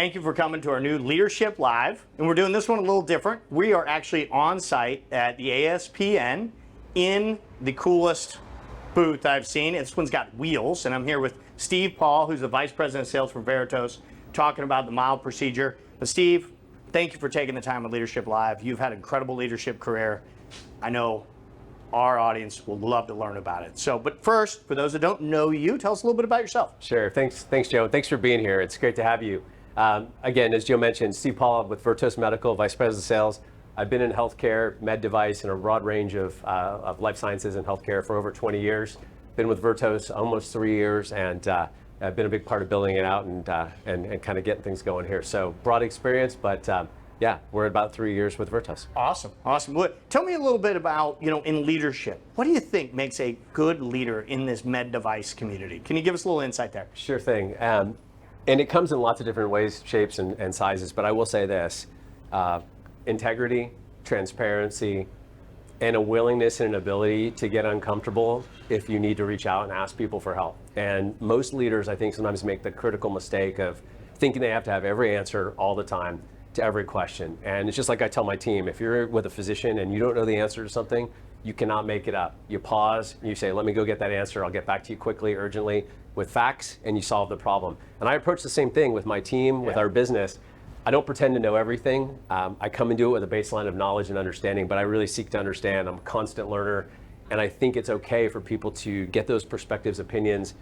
thank you for coming to our new Leadership Live. And we're doing this one a little different. We are actually on site at the ASPN in the coolest booth I've seen. This one's got wheels, and I'm here with Steve Paul, who's the Vice President of Sales for Vertos, talking about the mild procedure. But Steve, thank you for taking the time with Leadership Live. You've had an incredible leadership career. I know our audience will love to learn about it. So, but first, for those that don't know you, tell us a little bit about yourself. Sure, thanks Joe. Thanks for being here. It's great to have you. Again, as Joe mentioned, Steve Paul with Vertos Medical, Vice President of Sales. I've been in healthcare, med device, and a broad range of life sciences and healthcare for over 20 years. Been with Vertos almost 3 years, and I've been a big part of building it out and kind of getting things going here. So broad experience, but yeah, we're about 3 years with Vertos. Awesome, awesome. Tell me a little bit about, in leadership, what do you think makes a good leader in this med device community? Can you give us a little insight there? Sure thing. And it comes in lots of different ways, shapes, and sizes, but I will say this, integrity, transparency, and a willingness and an ability to get uncomfortable if you need to reach out and ask people for help. And most leaders, I think, sometimes make the critical mistake of thinking they have to have every answer all the time to every question. And it's just like I tell my team, if you're with a physician and you don't know the answer to something, you cannot make it up. You pause, you say, let me go get that answer. I'll get back to you quickly, urgently, with facts, and you solve the problem. And I approach the same thing with my team, with our business. I don't pretend to know everything. I come and do it with a baseline of knowledge and understanding, but I really seek to understand. I'm a constant learner, and I think it's okay for people to get those perspectives, opinions,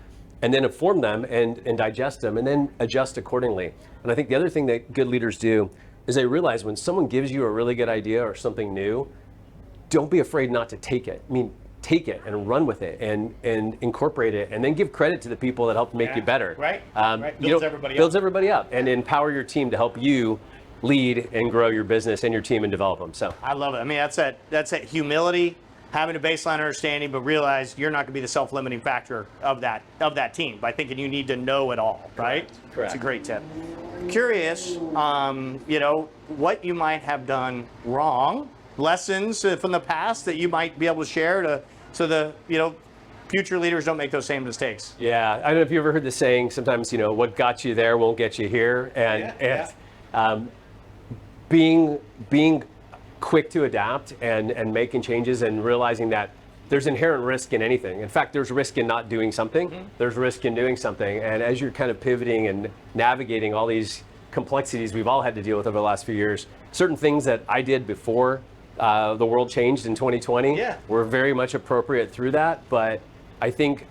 and then inform them and digest them, and then adjust accordingly. And I think the other thing that good leaders do is they realize when someone gives you a really good idea or something new, don't be afraid not to take it. I mean, take it and run with it and incorporate it, and then give credit to the people that helped make you better. Right. Builds everybody up, and empower your team to help you lead and grow your business and your team and develop them. So I love it. I mean, that's that humility, having a baseline understanding, but realize you're not going to be the self-limiting factor of that team by thinking you need to know it all, right? Correct. It's a great tip. Curious, what you might have done wrong, lessons from the past that you might be able to share so the future leaders don't make those same mistakes. Yeah, I don't know if you ever heard the saying, sometimes, what got you there won't get you here. And being quick to adapt and making changes and realizing that there's inherent risk in anything. In fact, there's risk in not doing something. Mm-hmm. There's risk in doing something. And as you're kind of pivoting and navigating all these complexities we've all had to deal with over the last few years, certain things that I did before the world changed in 2020 were very much appropriate through that. But I think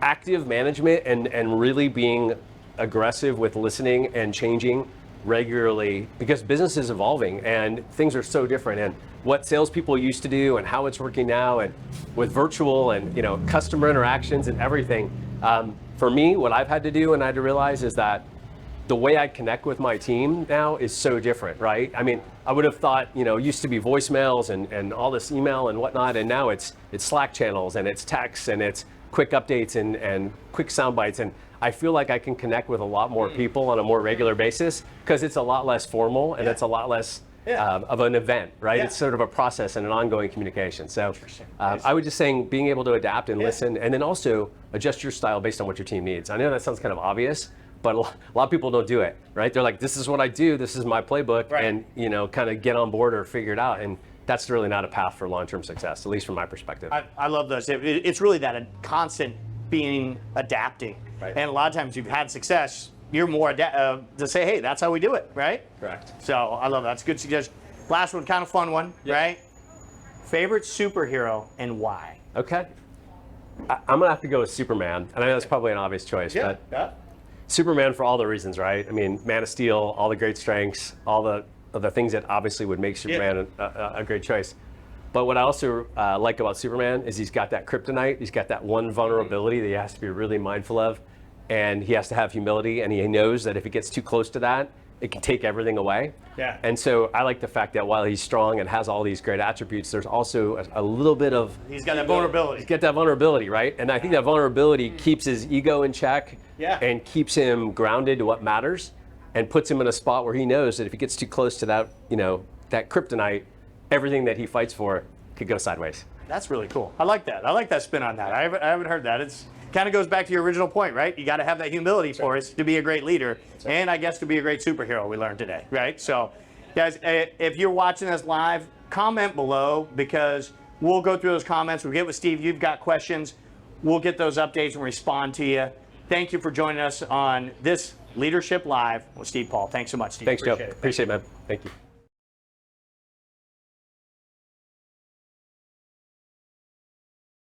active management and really being aggressive with listening and changing regularly, because business is evolving and things are so different, and what salespeople used to do and how it's working now, and with virtual and customer interactions and everything. For me, what I've had to do and I had to realize is that the way I connect with my team now is so different, right? I mean, I would have thought, used to be voicemails and all this email and whatnot, and now it's Slack channels and it's texts and it's quick updates and quick sound bites. And I feel like I can connect with a lot more people on a more regular basis because it's a lot less formal and it's a lot less of an event, right? It's sort of a process and an ongoing communication. So I would just saying being able to adapt and listen, and then also adjust your style based on what your team needs. I know that sounds kind of obvious, but a lot of people don't do it, right? They're like, this is what I do, this is my playbook, and kind of get on board or figure it out. And that's really not a path for long-term success, at least from my perspective. I love those. It's really that constant adapting. Right. And a lot of times you've had success, you're more to say, hey, that's how we do it, right? Correct. So I love that. That's a good suggestion. Last one, kind of fun one, right? Favorite superhero and why? Okay. I'm going to have to go with Superman. And I know that's probably an obvious choice, but Superman for all the reasons, right? I mean, Man of Steel, all the great strengths, all the things that obviously would make Superman a great choice. But what I also like about Superman is he's got that kryptonite. He's got that one vulnerability that he has to be really mindful of. And he has to have humility, and he knows that if he gets too close to that, it can take everything away. Yeah. And so I like the fact that while he's strong and has all these great attributes, there's also a little bit of... He's got that vulnerability. He's got that vulnerability, right? And I think that vulnerability keeps his ego in check and keeps him grounded to what matters, and puts him in a spot where he knows that if he gets too close to that, that kryptonite, everything that he fights for could go sideways. That's really cool. I like that. I like that spin on that. I haven't heard that. It's kind of goes back to your original point, right? You got to have that humility for us to be a great leader, and I guess to be a great superhero. We learned today, right? So, guys, if you're watching us live, comment below because we'll go through those comments. We'll get with Steve. You've got questions. We'll get those updates and respond to you. Thank you for joining us on this Leadership Live with Steve Paul. Thanks so much, Steve. Thanks, Joe. Appreciate it. Appreciate it, man. Thank you.